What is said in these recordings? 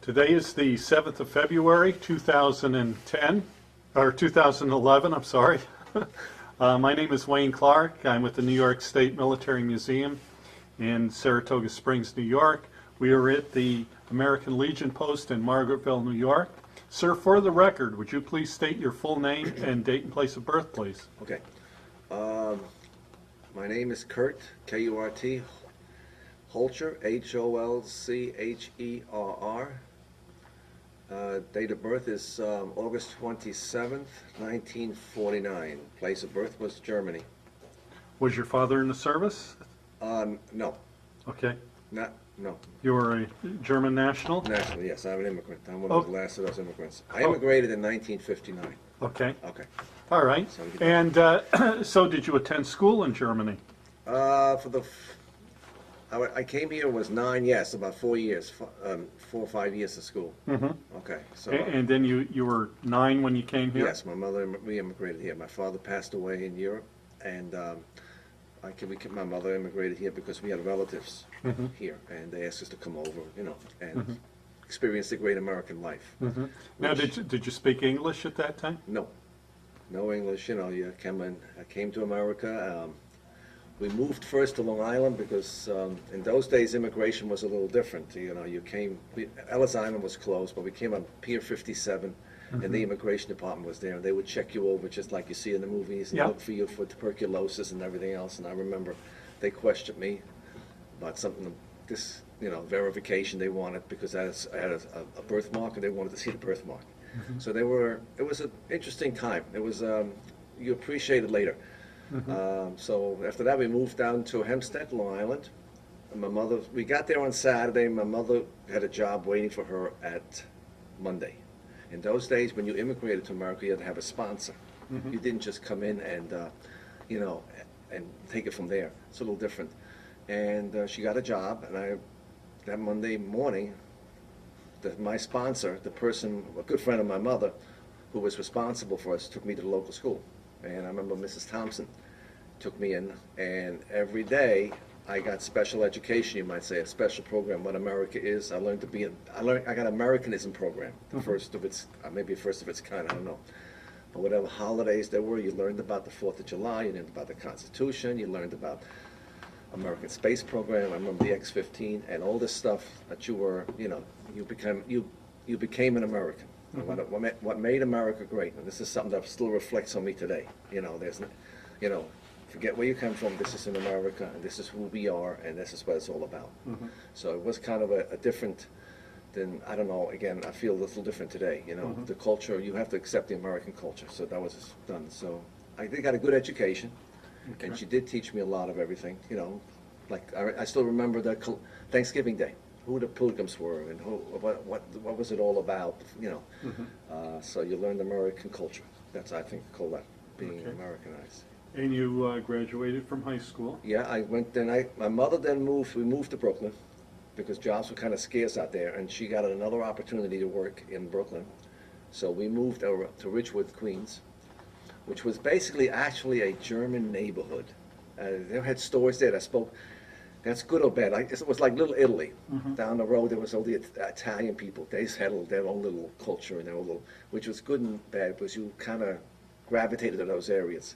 Today is the 7th of February, 2010, or 2011, I'm sorry. My name is Wayne Clark. I'm with the New York State Military Museum in Saratoga Springs, New York. We are at the American Legion Post in Margaretville, New York. Sir, for the record, would you please state your full name and date and place of birth, please? Okay. My name is Kurt, K-U-R-T, Holcher, H-O-L-C-H-E-R-R. Date of birth is August 27th, 1949. Place of birth was Germany. Was your father in the service? No. Okay. No. You were a German national? National, yes. I'm an immigrant. I'm one of the last of those immigrants. I Oh. immigrated in 1959. Okay. Okay. All right. So And so did you attend school in Germany? I came here was 9, yes, about 4 years, 4 or 5 years of school. Mm-hmm. Okay, so. And then you were 9 when you came here? Yes, we immigrated here. My father passed away in Europe, and my mother immigrated here because we had relatives here, and they asked us to come over, and experience the great American life. Now, did you speak English at that time? No English. I came to America. We moved first to Long Island because in those days immigration was a little different. Ellis Island was closed, but we came on Pier 57, and the immigration department was there, and they would check you over just like you see in the movies, and look for you for tuberculosis and everything else. And I remember they questioned me about something, verification they wanted, because I had a birthmark, and they wanted to see the birthmark. So it was an interesting time. It was, you appreciate it later. So after that, we moved down to Hempstead, Long Island. And we got there on Saturday. My mother had a job waiting for her at Monday. In those days, when you immigrated to America, you had to have a sponsor. You didn't just come in and, and take it from there. It's a little different. And she got a job, and that Monday morning, my sponsor, a good friend of my mother, who was responsible for us, took me to the local school. And I remember Mrs. Thompson took me in, and every day I got special education, you might say, a special program, what America is. I got Americanism program, the first of its, maybe first of its kind, I don't know. But whatever holidays there were, you learned about the 4th of July, you learned about the Constitution, you learned about American space program, I remember the X-15, and all this stuff that you became an American. What made America great, and this is something that still reflects on me today. Forget where you come from. This is in America, and this is who we are, and this is what it's all about. So it was kind of a different than, I don't know. Again, I feel a little different today. The culture, you have to accept the American culture. So that was done. So I got a good education, and she did teach me a lot of everything. Like I still remember the Thanksgiving Day. Who the pilgrims were, and what was it all about, So you learned American culture. That's, I think, call that being Americanized. And you graduated from high school? Yeah, I went. Then my mother then moved. We moved to Brooklyn because jobs were kind of scarce out there, and she got another opportunity to work in Brooklyn. So we moved over to Ridgewood, Queens, which was basically actually a German neighborhood. They had stores there that spoke. That's good or bad. It was like Little Italy. Down the road, there was all the Italian people. They had their own little culture and their own little, which was good and bad because you kind of gravitated to those areas.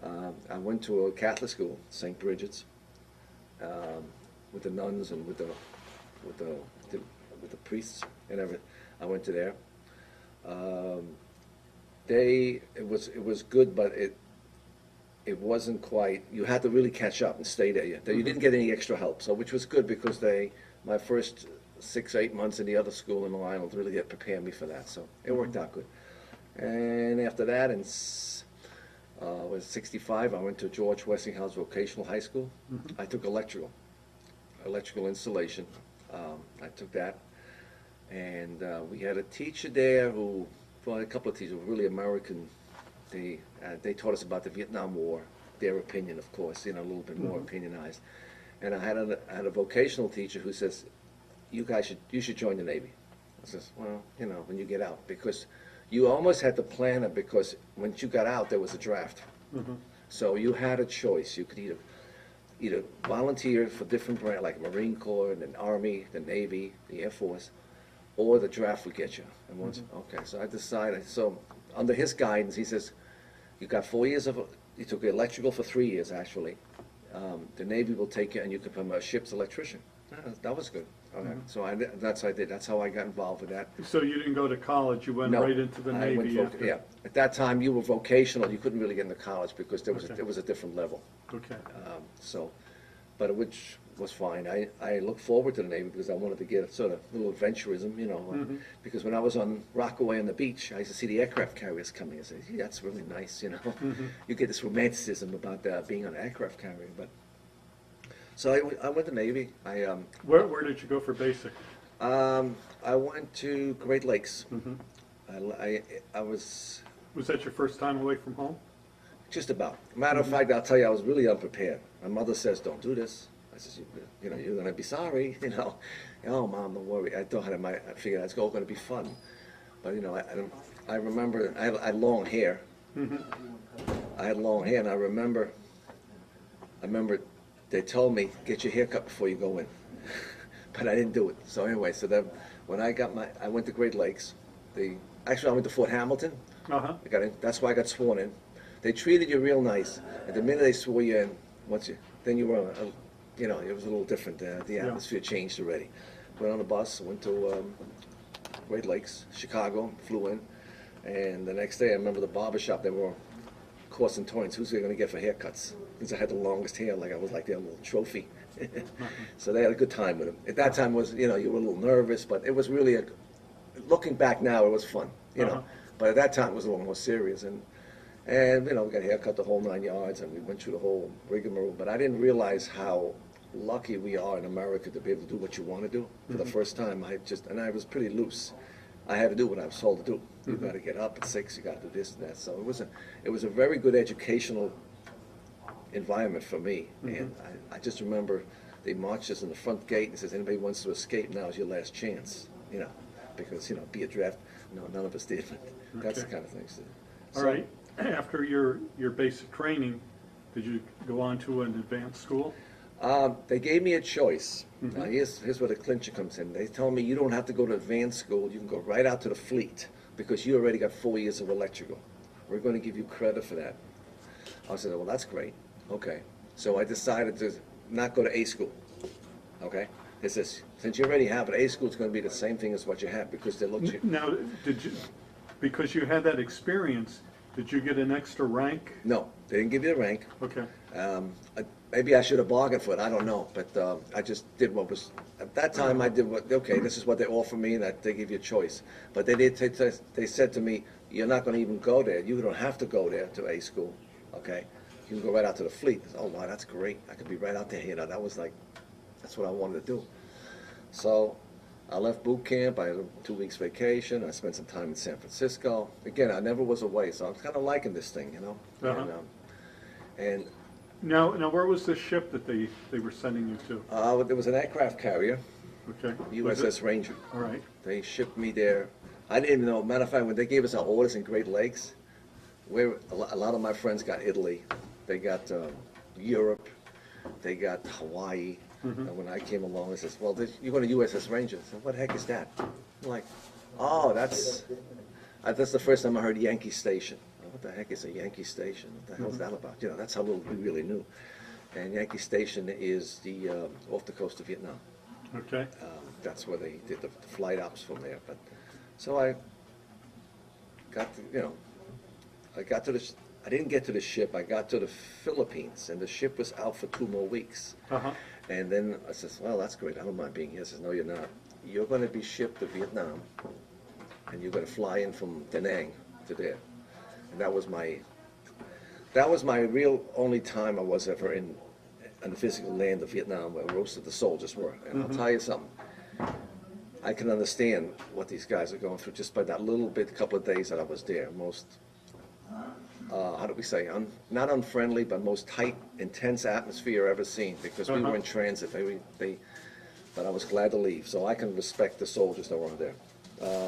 I went to a Catholic school, St. Bridget's, with the nuns and with the priests and everything. I went to there. It was good, but it wasn't quite, you had to really catch up and stay there. You didn't get any extra help, so which was good because my first 6 or 8 months in the other school in Long Island really did prepare me for that, so it worked out good. And after that, in was 65, I went to George Westinghouse Vocational High School. I took electrical installation. I took that, and we had a teacher there a couple of teachers were really American. They taught us about the Vietnam War, their opinion, of course, a little bit more opinionized. And I had a vocational teacher who says, you should join the Navy. I says, well, when you get out, because you almost had to plan it, because once you got out, there was a draft. So you had a choice. You could either volunteer for different branches, like Marine Corps, and the Army, the Navy, the Air Force, or the draft would get you. And once, okay, so I decided, so under his guidance, he says, you got 4 years of, you took electrical for 3 years, actually. The Navy will take you and you can become a ship's electrician. That was good. Okay. So that's what I did. That's how I got involved with that. So you didn't go to college, you went No, right into the I Navy went after? yeah. At that time, you were vocational. You couldn't really get into college because there was Okay. it was a different level. Okay. So, but which was fine. I look forward to the Navy because I wanted to get sort of a little adventurism, you know. Because when I was on Rockaway on the beach, I used to see the aircraft carriers coming. I said, "Gee, that's really nice," you know. You get this romanticism about being on an aircraft carrier. But so I went to Navy. Where did you go for basic? I went to Great Lakes. I was Was that your first time away from home? just about. Matter of fact, I'll tell you, I was really unprepared. My mother says, "Don't do this." I says, "You know, you're gonna be sorry." You know, "Oh, Mom, don't worry." I figured it's all gonna be fun. But you know, I remember I had long hair. I had long hair, and I remember they told me, "Get your hair cut before you go in." But I didn't do it. So anyway, so then when I went to Great Lakes. Actually, I went to Fort Hamilton. Uh-huh. I got in. That's why I got sworn in. They treated you real nice. And the minute they swore you in, then you were, you know, it was a little different. The atmosphere changed already. Went on a bus, went to Great Lakes, Chicago, flew in. And the next day, I remember the barber shop, they were coursing turns. Who's they going to get for haircuts? Because I had the longest hair, like I was like their little trophy. So they had a good time with them. At that time, you were a little nervous, but it was really looking back now, it was fun, you know. But at that time, it was a little more serious. And you know, we got a haircut the whole 9 yards, and we went through the whole rigmarole. But I didn't realize how lucky we are in America to be able to do what you want to do. For the first time, and I was pretty loose. I had to do what I was told to do. You got to get up at 6. You got to do this and that. So it was a very good educational environment for me. And I just remember they marched us in the front gate and says, "Anybody wants to escape, now is your last chance." You know, because you know, be a draft. No, none of us did. But that's the kind of things. All right. After your basic training, did you go on to an advanced school? They gave me a choice. Now here's where the clincher comes in. They told me you don't have to go to advanced school. You can go right out to the fleet because you already got 4 years of electrical. We're going to give you credit for that. I said, "Well, that's great." Okay. So I decided to not go to A school. Okay. It says, since you already have it, A school is going to be the same thing as what you have because they looked you. Now, because you had that experience, did you get an extra rank? No, they didn't give you the rank. Okay. Maybe I should have bargained for it. I don't know, but I just did what was at that time. I did what. Okay, this is what they offer me, and that they give you a choice. But they said to me, "You're not going to even go there. You don't have to go there to A school. Okay, you can go right out to the fleet." I said, "Oh wow, that's great. I could be right out there." You know, that was like, that's what I wanted to do. So I left boot camp. I had 2 weeks vacation. I spent some time in San Francisco. Again, I never was away, so I'm kind of liking this thing, you know. And Now, where was the ship that they were sending you to? there was an aircraft carrier, Okay. USS Ranger. All right. They shipped me there. I didn't even know. Matter of fact, when they gave us our orders in Great Lakes, a lot of my friends got Italy. They got Europe. They got Hawaii. And when I came along, I says, "Well, you're going to USS Ranger." I said, "What the heck is that?" I'm like, "Oh, that's the first time I heard Yankee Station." What the heck is a Yankee Station? What the hell is that about? You know, that's how little we really knew. And Yankee Station is off the coast of Vietnam. Okay. That's where they did the flight ops from there. But so I got I didn't get to the ship. I got to the Philippines, and the ship was out for 2 more weeks. And then I says, "Well, that's great. I don't mind being here." I says, "No, you're not. You're going to be shipped to Vietnam, and you're going to fly in from Da Nang to there." And that was my real only time I was ever on the physical land of Vietnam, where most of the soldiers were. And I'll tell you something. I can understand what these guys are going through just by that couple of days that I was there. Most, how do we say, not unfriendly, but most tight, intense atmosphere I've ever seen, because we were in transit. But I was glad to leave, so I can respect the soldiers that were there.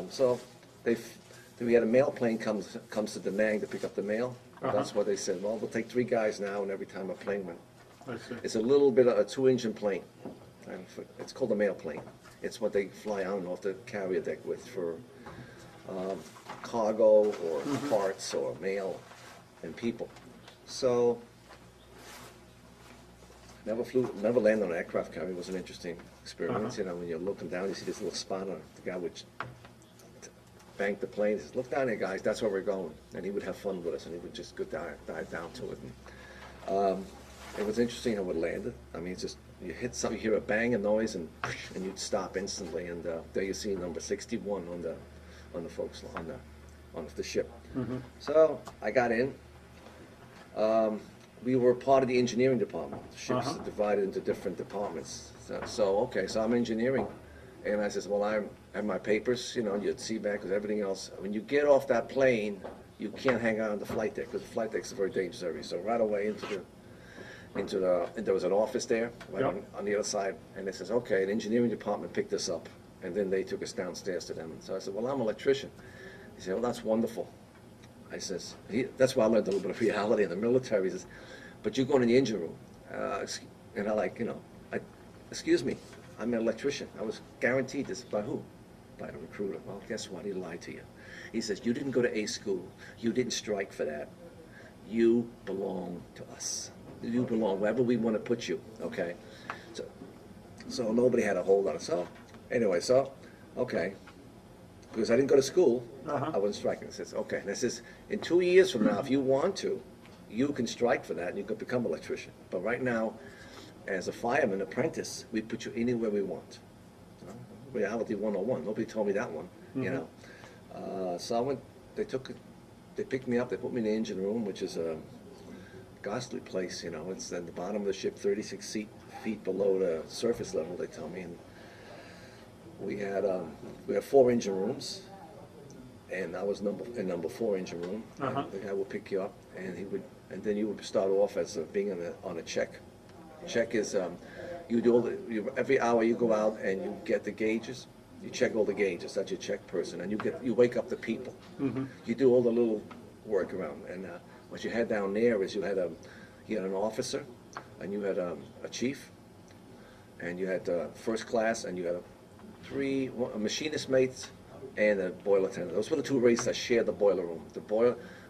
So we had a mail plane comes to Da Nang to pick up the mail. That's what they said. "Well, we'll take 3 guys now," and every time a plane went. I see. It's a little bit of a 2-engine plane. It's called a mail plane. It's what they fly on and off the carrier deck with for cargo or parts or mail and people. So never landed on an aircraft carrier. It was an interesting experience. You know, when you're looking down, you see this little spot on the guy would bank the plane. He says, "Look down there, guys. That's where we're going." And he would have fun with us, and he would just go dive down to it. And, it was interesting how it landed. I mean, it's just you hit something, you hear a bang, a noise, and you'd stop instantly. And there you see number 61 on the folks on the ship. So I got in. We were part of the engineering department. The ships are divided into different departments. So I'm engineering, and I says, well, I have my papers. You know, you'd see back because everything else. When you get off that plane, you can't hang out on the flight deck because the flight deck's a very dangerous area. So right away and there was an office there right on the other side, and they says, okay, the engineering department picked us up, and then they took us downstairs to them. And so I said, well, I'm an electrician. He said, well, that's wonderful. I says, that's why I learned a little bit of reality in the military. He says, but you're going in the engine room. And excuse me, I'm an electrician. I was guaranteed this. By who? By a recruiter. Well, guess what? He lied to you. He says, you didn't go to A school. You didn't strike for that. You belong to us. You belong wherever we want to put you, okay? So nobody had a hold on it. So anyway, okay. Because I didn't go to school, I wasn't striking. It says, okay. And it says, in 2 years from now, if you want to, you can strike for that and you can become an electrician. But right now, as a fireman apprentice, we put you anywhere we want. Reality 101. Nobody told me that one, you know. So I went, they picked me up, they put me in the engine room, which is a ghastly place, you know. It's at the bottom of the ship, 36 feet below the surface level, they tell me. And we had 4 engine rooms, and I was number 4 engine room. And the guy would pick you up, and then you would start off as being on a check. Check is you do every hour you go out and you get the gauges. You check all the gauges. That's your check person, and you wake up the people. You do all the little work around, and what you had down there is you had an officer, and you had a chief, and you had first class, and you had a machinist mates and a boiler attendant. Those were the 2 races that shared the boiler room.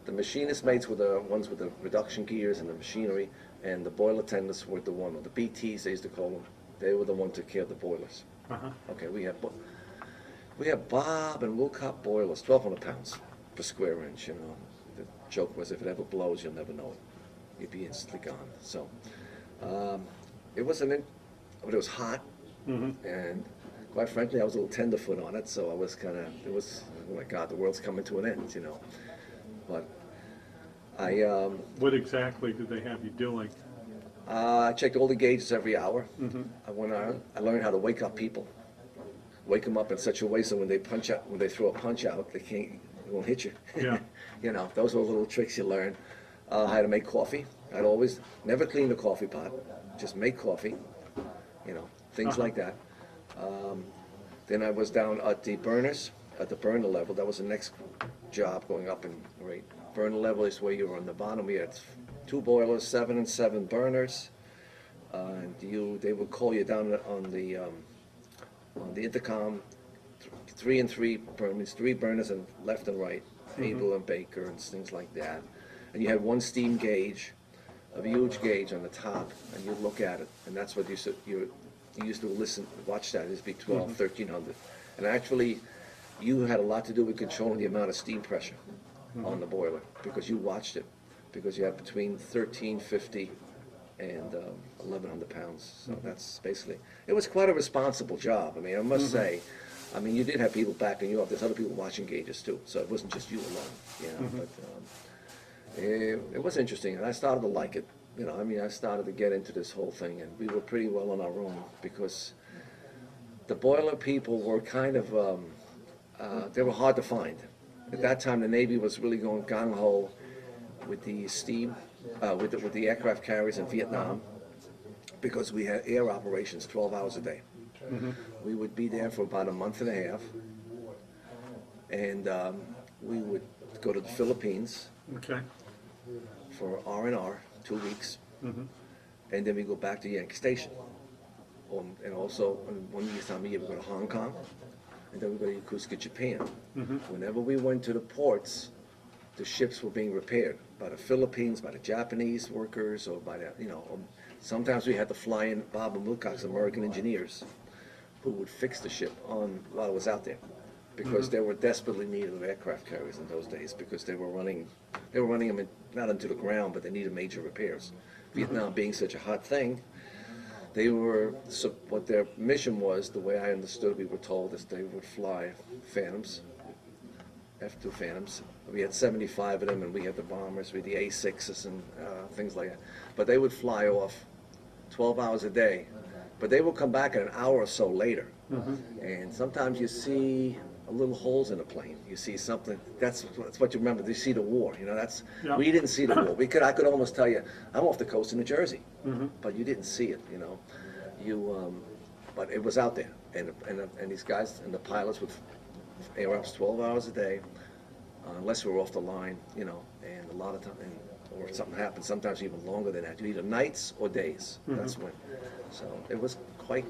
The machinist mates were the ones with the reduction gears and the machinery, and the boiler attendants were the BTs they used to call them. They were the ones that took care of the boilers. Okay, we had Bob and Wilcott boilers, 1,200 pounds per square inch. You know, the joke was if it ever blows, you'll never know it. You'd be instantly gone. So it was hot, and quite frankly, I was a little tenderfoot on it. So I was oh my God, the world's coming to an end, you know. But what exactly did they have you doing? I checked all the gauges every hour. I went on. I learned how to wake up people, wake them up in such a way so when they throw a punch out, they won't hit you. Yeah. You know, those were little tricks you learn. How to make coffee. I'd always never clean the coffee pot, just make coffee. You know, things like that. Then I was down at the burners, at the burner level. That was the next job going up in rate. Burner level is where you were on the bottom. We had 2 boilers, 7 and 7 burners. And they would call you down on the intercom. 3 and 3 means 3 burners and left and right, Abel and Baker and things like that. And you had 1 steam gauge, a huge gauge on the top, and you'd look at it, and that's what you used to watch that. It'd be 12, 1300, and actually, you had a lot to do with controlling the amount of steam pressure on the boiler because you watched it, because you had between 1350 and 1100 pounds. So that's basically, it was quite a responsible job. I mean, I must say, I mean, you did have people backing you up. There's other people watching gauges too, so it wasn't just you alone, you know. But it was interesting, and I started to like it. You know, I mean, I started to get into this whole thing, and we were pretty well on our own because the boiler people were kind of, they were hard to find. At that time, the Navy was really going gung-ho with the steam, with the aircraft carriers in Vietnam, because we had air operations 12 hours a day. We would be there for about a month and a half, and we would go to the Philippines for R&R, 2 weeks, and then we go back to Yankee Station. And also, one time a year, we go to Hong Kong, and then we go to Yokosuka, Japan. Whenever we went to the ports, the ships were being repaired by the Philippines, by the Japanese workers, or by the, sometimes we had to fly in Bob and Wilcox, American engineers, who would fix the ship while it was out there, because they were desperately needed of aircraft carriers in those days, because they were running them not into the ground, but they needed major repairs. Vietnam being such a hot thing, what their mission was, the way I understood, we were told, is they would fly Phantoms, F-2 Phantoms. We had 75 of them, and we had the bombers, we had the A-6s and things like that. But they would fly off 12 hours a day, but they would come back an hour or so later. And sometimes you see little holes in the plane. You see something. That's what you remember. You see the war. We didn't see the war. I could almost tell you, I'm off the coast of New Jersey, but you didn't see it. But it was out there, and these guys and the pilots would air ups 12 hours a day, unless we were off the line. And a lot of time, or something happened. Sometimes even longer than that. You either nights or days. That's when. So it was quite.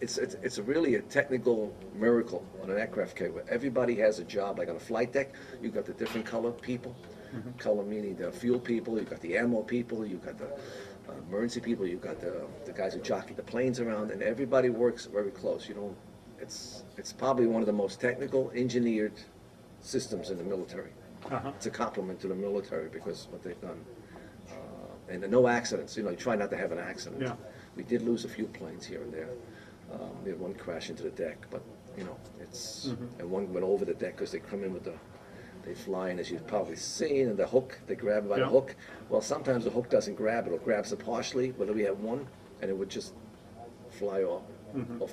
It's really a technical miracle on an aircraft carrier where everybody has a job. Like on a flight deck, you've got the different color people. Color meaning the fuel people, you've got the ammo people, you've got the emergency people, you've got the guys who jockey the planes around, and everybody works very close. It's probably one of the most technical, engineered systems in the military. It's a compliment to the military because what they've done. And no accidents. You try not to have an accident. Yeah. We did lose a few planes here and there. We had one crash into the deck, but and one went over the deck because they come in they fly in, as you've probably seen, and the hook, they grab it by the hook. Well, sometimes the hook doesn't grab it, or grabs it partially, whether we had one, and it would just fly off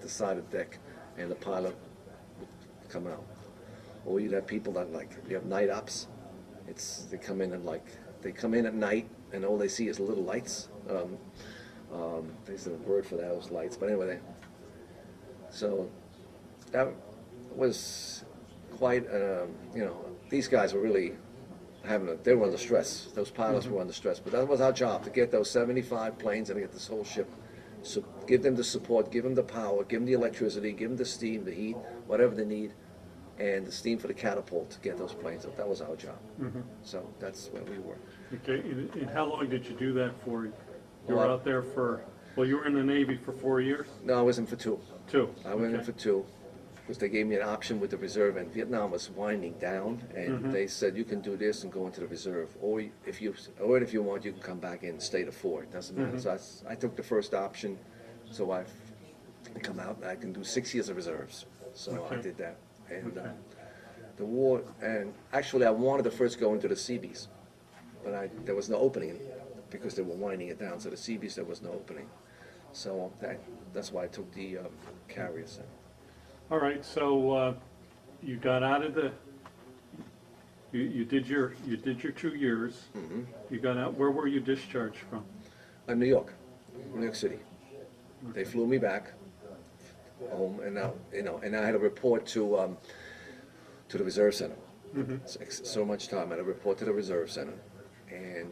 the side of the deck, and the pilot would come out. Or you'd have people that you have night ops. They come in at night, and all they see is little lights. There's a word for those lights, but anyway, so that was quite, these guys were really they were under stress. Those pilots were under stress, but that was our job, to get those 75 planes and get this whole ship, so give them the support, give them the power, give them the electricity, give them the steam, the heat, whatever they need, and the steam for the catapult to get those planes up. That was our job. So that's where we were. Okay, and how long did you do that for? You were out there you were in the Navy for 4 years? No, I was in for 2. 2. I went in for 2, because they gave me an option with the reserve, and Vietnam was winding down, and they said you can do this and go into the reserve, or if you want, you can come back in and stay to 4. It doesn't matter. So I took the first option, so I come out and I can do 6 years of reserves. So I did that, and the war. And actually, I wanted to first go into the Seabees, but there was no opening because they were winding it down. So the Seabees, there was no opening. So that's why I took the carriers. All right, so you got out of you did your 2 years. You got out. Where were you discharged from? New York City. They flew me back home, and now and I had to report to the reserve center. So much time. I had to report to the reserve center, and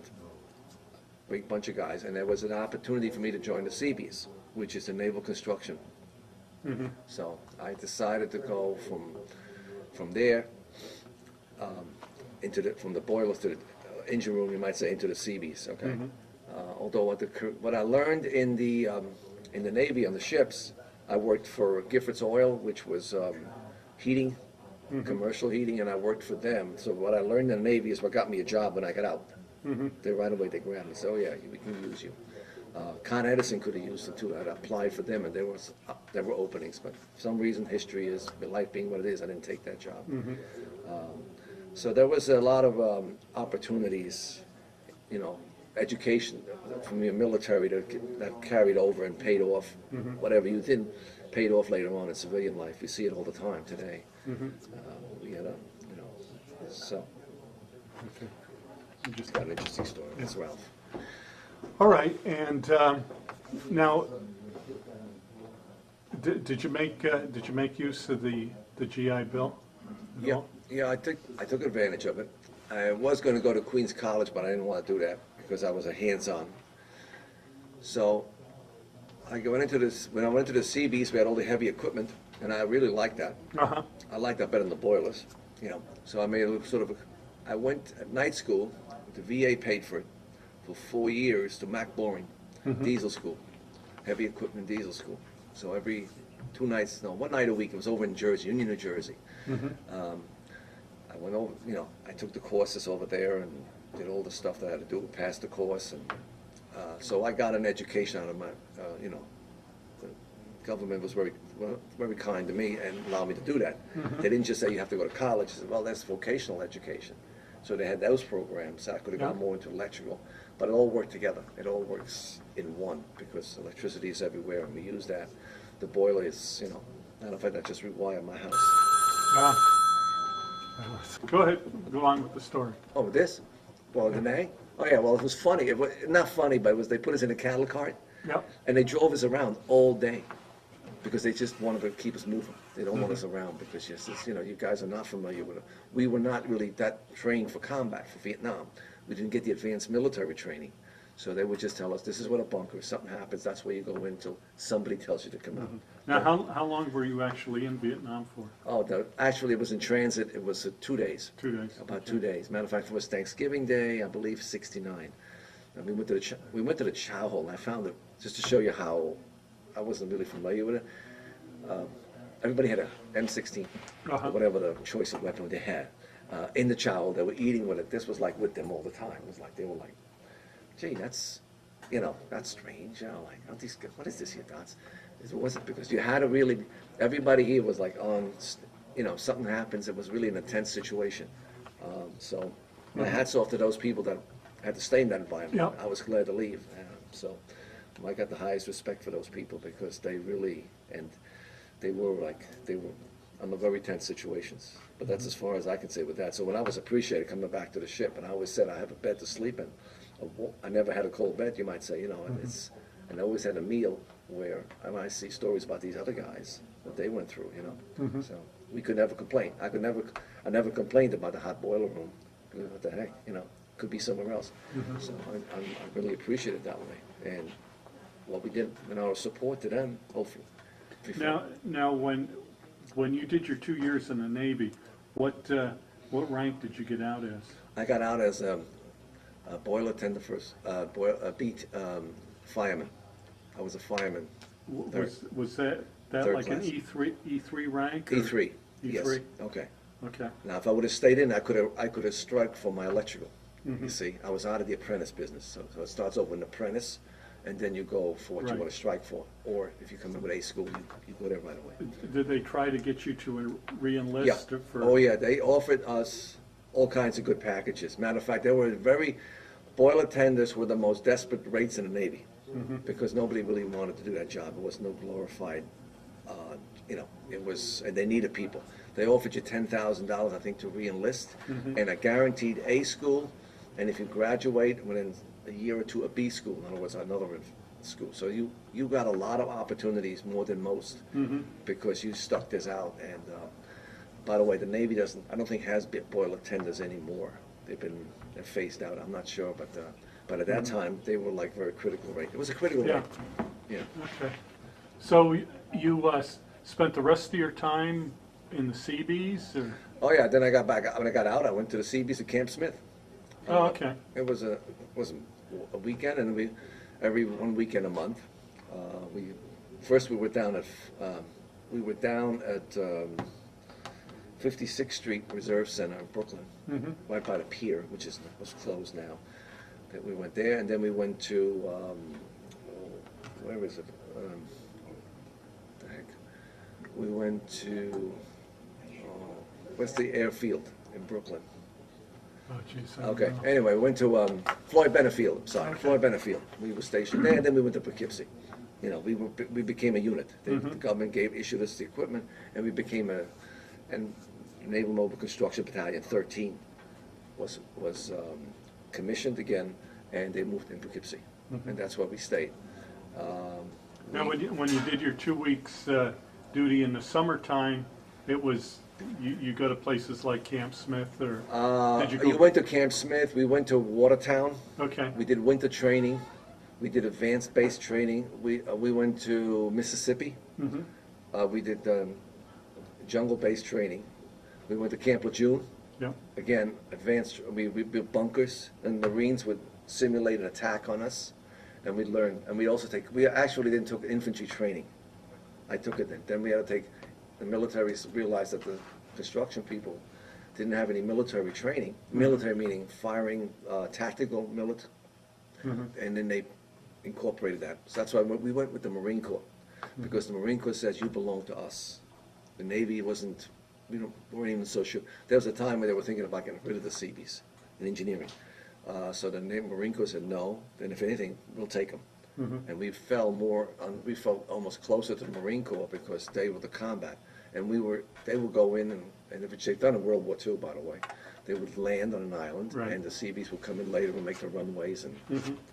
big bunch of guys, and there was an opportunity for me to join the Seabees, which is the naval construction. So I decided to go from there from the boilers to the engine room, you might say, into the Seabees. Okay. Although what I learned in the Navy on the ships, I worked for Giffords Oil, which was heating, commercial heating, and I worked for them. So what I learned in the Navy is what got me a job when I got out. They right away they grabbed me. So yeah, we can use you. Con Edison could have used it too. I'd applied for them, and there were openings, but for some reason, history is life being what it is. I didn't take that job. So there was a lot of opportunities, education from your military that carried over and paid off. Whatever you did paid off later on in civilian life. You see it all the time today. We had so. Okay. Just got an interesting story. That's Ralph. All right, and now, did you make use of the GI Bill? Yeah, I took advantage of it. I was going to go to Queens College, but I didn't want to do that because I was a hands-on. So went into this, when I went into the Seabees, we had all the heavy equipment, and I really liked that. Uh-huh. I liked that better than the boilers, you know. So I made a sort of I went at night school, the VA paid for it, for 4 years to Mac Boring, diesel school, heavy equipment diesel school. So every 2 nights, no, 1 night a week, it was over in Jersey, Union, New Jersey. I went over, you know, I took the courses over there and did all the stuff that I had to do, passed the course, and so I got an education out of my, you know, the government was very kind to me and allowed me to do that. They didn't just say you have to go to college. They said, well, that's vocational education. So they had those programs. I could have gone more into electrical, but it all worked together. It all works in one because electricity is everywhere, and we use that. The boiler is, you know, matter of fact, I just rewired my house. Go ahead, go on with the story. Oh, this? Well, the name? Oh, yeah, well, it was funny. It was not funny, but it was, they put us in a cattle cart, Yep. and they drove us around all day because they just wanted to keep us moving. They don't want us around because, yes, it's, you know, you guys are not familiar with it. We were not really that trained for combat, for Vietnam. We didn't get the advanced military training. So they would just tell us, this is what a bunker, if something happens, that's where you go in until somebody tells you to come out. Now, how long were you actually in Vietnam for? Oh, actually, it was in transit. It was 2 days. 2 days. About 2 days. Matter of fact, it was Thanksgiving Day, I believe, '69. And we went to the chow hall. And I found it just to show you how I wasn't really familiar with it. Everybody had a M16, or whatever the choice of weapon they had. In the chow hall, they were eating with it. This was like with them all the time. It was like they were like, gee, that's, you know, that's strange. You know, like, aren't these, what is this here, Dots? It wasn't because you had to really, everybody here was like on, you know, something happens, it was really an intense situation. So my hat's off to those people that had to stay in that environment. Yep. I was glad to leave. So I got the highest respect for those people because they really, and they were under very tense situations. But that's as far as I can say with that. So when I was appreciated coming back to the ship, and I always said I have a bed to sleep in. I never had a cold bed, you might say, you know, and I always had a meal where I see stories about these other guys, what they went through, you know. So we could never complain. I never complained about the hot boiler room. What the heck, you know, could be somewhere else. So I really appreciate it that way. And what we did in our support to them, hopefully. Now, when you did your 2 years in the Navy, what rank did you get out as? I got out as a boiler tender first, beat fireman. I was a fireman. Was that third like class. an E3 rank? or- E3. Yes. E3? Okay. Okay. Now, if I would have stayed in, I could have struck for my electrical. You see, I was out of the apprentice business. So it starts over an apprentice, and then you go for what you Right. want to strike for. Or if you come in with A school, you go there right away. Did they try to get you to re-enlist? Yeah. For? Oh, yeah. They offered us all kinds of good packages. Matter of fact, they were boiler tenders were the most desperate rates in the Navy because nobody really wanted to do that job. It was no glorified, you know, it was, and they needed people. They offered you $10,000, I think, to re-enlist and a guaranteed A school, and if you graduate within a year or two, a B school, in other words, another school. So you got a lot of opportunities, more than most, because you stuck this out. And by the way, the Navy I don't think has boiler tenders anymore. They're phased out. I'm not sure, but at that time they were like very critical rate. It was a critical rate. Yeah. Okay. So you spent the rest of your time in the Seabees, or? Oh yeah. Then I got back. When I got out, I went to the Seabees at Camp Smith. Oh, okay. It was a weekend, and every 1 weekend a month. We were down at 56th Street Reserve Center in Brooklyn, right by the pier, which was closed now. That we went there, and then we went to where is it? What the heck? We went to what's the airfield in Brooklyn? Oh, geez. I don't Okay. know. Anyway, we went to Floyd Benefield. I'm sorry, Okay. Floyd Benefield. We were stationed there, and then we went to Poughkeepsie. You know, we became a unit. The government issued us the equipment, and we became and Naval Mobile Construction Battalion 13 was commissioned again, and they moved in Poughkeepsie, and that's where we stayed. Now, when you did your 2 weeks duty in the summertime, it was you go to places like Camp Smith, or did you go? You went to Camp Smith. We went to Watertown. Okay. We did winter training. We did advanced base training. We went to Mississippi. We did jungle base training. We went to Camp Lejeune. Yeah. Again, advanced. We built bunkers, and Marines would simulate an attack on us, and we'd learn. And we also take. We actually then took infantry training. I took it then. Then we had to take. The military realized that the construction people didn't have any military training. Military meaning firing, tactical military. And then they incorporated that. So that's why we went with the Marine Corps, because the Marine Corps says you belong to us. The Navy wasn't, weren't even so sure. There was a time where they were thinking about getting rid of the Seabees in engineering. So the Marine Corps said no, and if anything, we'll take them. And we felt almost closer to the Marine Corps because they were the combat. And they would go in, and which they've done in World War II, by the way. They would land on an island, Right. and the Seabees would come in later and make the runways and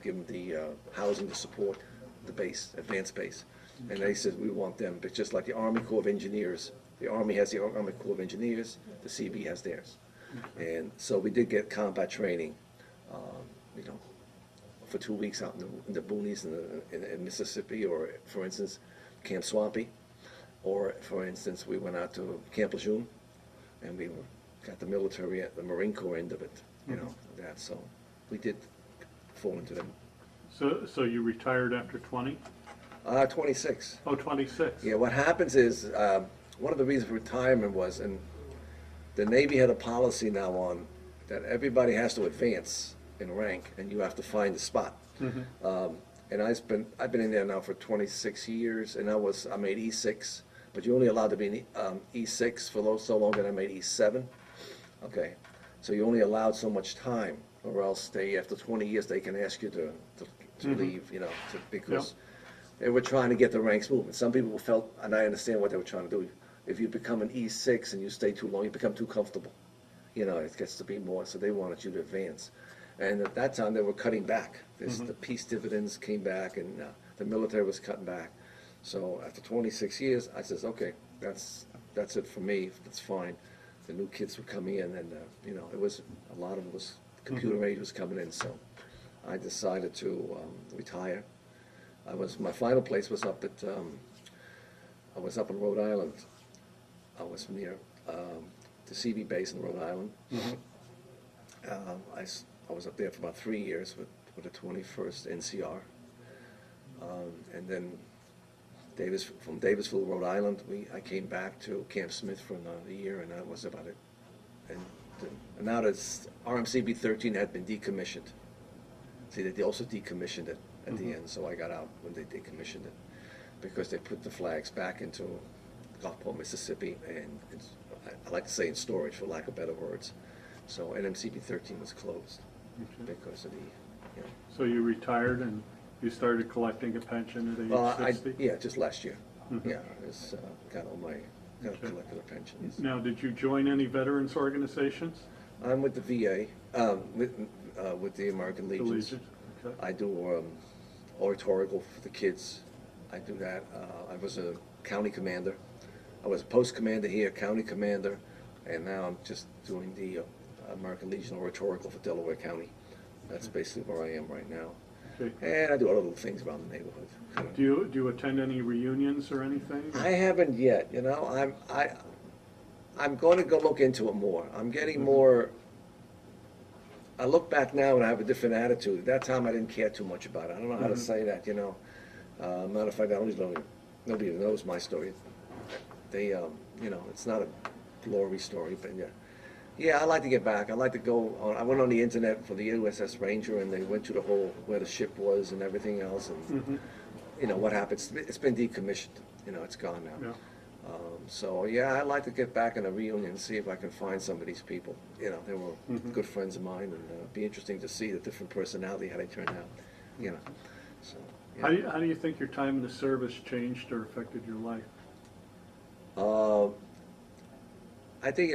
give them the housing to support the base, advanced base. And they said, we want them, but just like the Army Corps of Engineers. The Army has the Army Corps of Engineers, the CB has theirs. And so we did get combat training, for 2 weeks out in the boonies in Mississippi, or, for instance, Camp Swampy. Or, for instance, we went out to Camp Lejeune, and we got the military, the Marine Corps end of it, that. So we did fall into them. So you retired after 20? 26. Oh, 26. Yeah, what happens is, one of the reasons for retirement was, and the Navy had a policy now on that everybody has to advance in rank, and you have to find a spot. And I've been in there now for 26 years, and I made E6, but you're only allowed to be in E6 for so long that I made E7. Okay, so you only allowed so much time, or else after 20 years they can ask you to leave, because they were trying to get the ranks moving. Some people felt, and I understand what they were trying to do. If you become an E6 and you stay too long, you become too comfortable. It gets to be more, so they wanted you to advance. And at that time, they were cutting back. The peace dividends came back, and the military was cutting back. So after 26 years, I says, okay, that's it for me. That's fine. The new kids were coming in, and it was a lot of it was computer age was coming in. So I decided to retire. My final place was up at I was up in Rhode Island. I was near the CB base in Rhode Island. I was up there for about 3 years with the 21st NCR. And then from Davisville, Rhode Island, I came back to Camp Smith for another year, and that was about it. And now that RMCB 13 had been decommissioned. See, they also decommissioned it at the end, so I got out when they decommissioned it, because they put the flags back into Gulfport, Mississippi, and I like to say in storage, for lack of better words. So NMCB 13 was closed because of the, So you retired and you started collecting a pension at age 60? Yeah, just last year. Yeah, I got collected a pension. Yes. Now, did you join any veterans organizations? I'm with the VA, with the American The Legion. Legion? Okay. I do oratorical for the kids. I do that. I was a county commander. I was a post commander here, county commander, and now I'm just doing the American Legion oratorical for Delaware County. That's basically where I am right now. Okay. And I do other little things around the neighborhood. Do you attend any reunions or anything? I haven't yet. I'm going to go look into it more. I'm getting more. I look back now and I have a different attitude. At that time, I didn't care too much about it. I don't know how to say that. Matter of fact, nobody knows my story. They, it's not a glory story, but yeah. Yeah, I like to get back. I like to go on. I went on the internet for the USS Ranger, and they went to the whole where the ship was and everything else, and what happened. It's been decommissioned. It's gone now. Yeah. So yeah, I'd like to get back in a reunion and see if I can find some of these people. They were good friends of mine, and it'd be interesting to see the different personality, how they turned out. So. Yeah. How do you think your time in the service changed or affected your life? I think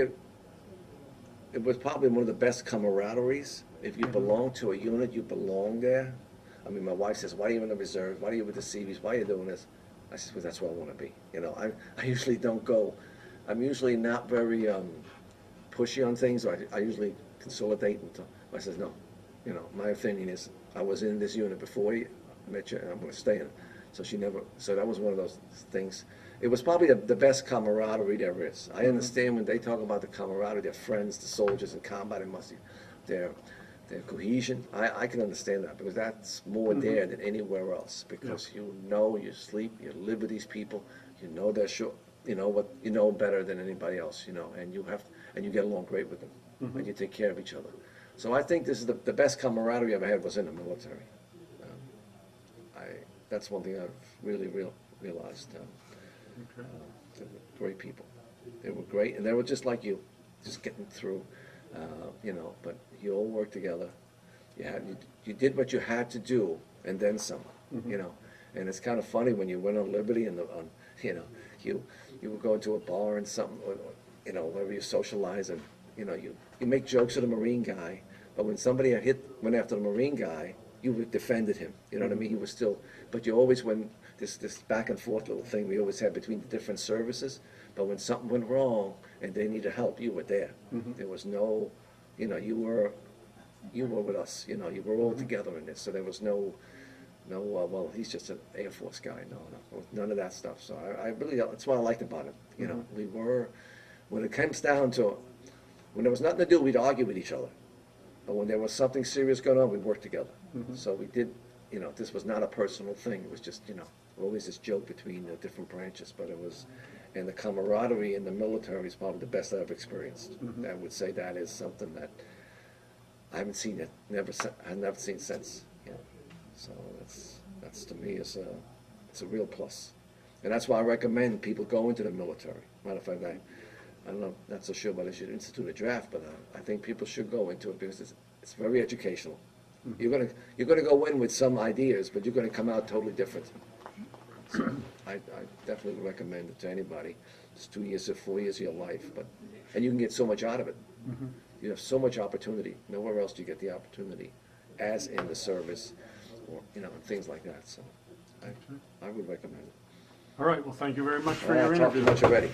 it was probably one of the best camaraderies. If you belong to a unit, you belong there. I mean, my wife says, "Why are you in the reserve? Why are you with the Seabees? Why are you doing this?" I said, "Well, that's where I want to be." I usually don't go. I'm usually not very pushy on things. Or I usually consolidate and talk. I says, "No, my opinion is I was in this unit before met you, and I'm going to stay in it. So she never. So that was one of those things. It was probably the best camaraderie there is. I understand when they talk about the camaraderie, their friends, the soldiers in combat, it must be their cohesion. I can understand that because that's more there than anywhere else. Because you know, you sleep, you live with these people, you know they're sure, you know what, you know better than anybody else, you know, and you get along great with them, and you take care of each other. So I think this is the best camaraderie I ever had was in the military. That's one thing I've really realized. They were great people. They were great, and they were just like you, just getting through, you know. But you all worked together. You did what you had to do, and then some, you know. And it's kind of funny when you went on Liberty and you know, you would go into a bar and something, or, you know, wherever you socialize, and you know, you make jokes with a Marine guy, but when somebody went after the Marine guy, you defended him. You know what I mean? He was still, but you always, when this back and forth little thing we always had between the different services, but when something went wrong and they needed help, you were there. There was no, you know, you were with us. You know, you were all together in this. So there was no, well, he's just an Air Force guy. No, none of that stuff. So I really, that's what I liked about it. You know, we were, when it comes down to, when there was nothing to do, we'd argue with each other. But when there was something serious going on, we worked together. So we did, you know, this was not a personal thing. It was just, you know, always this joke between the different branches. But it was, and the camaraderie in the military is probably the best I've experienced. I would say that is something that I haven't seen it, I've never seen since. You know. So that's to me it's a real plus. And that's why I recommend people go into the military. Matter of fact, I don't know, not so sure whether they should institute a draft, but I think people should go into it because it's very educational. You're gonna go in with some ideas, but you're gonna come out totally different. So I definitely recommend it to anybody. It's 2 years or 4 years of your life, and you can get so much out of it. You have so much opportunity. Nowhere else do you get the opportunity, as in the service, or you know, and things like that. So I would recommend it. All right. Well, thank you very much for your I talked interview. too much already.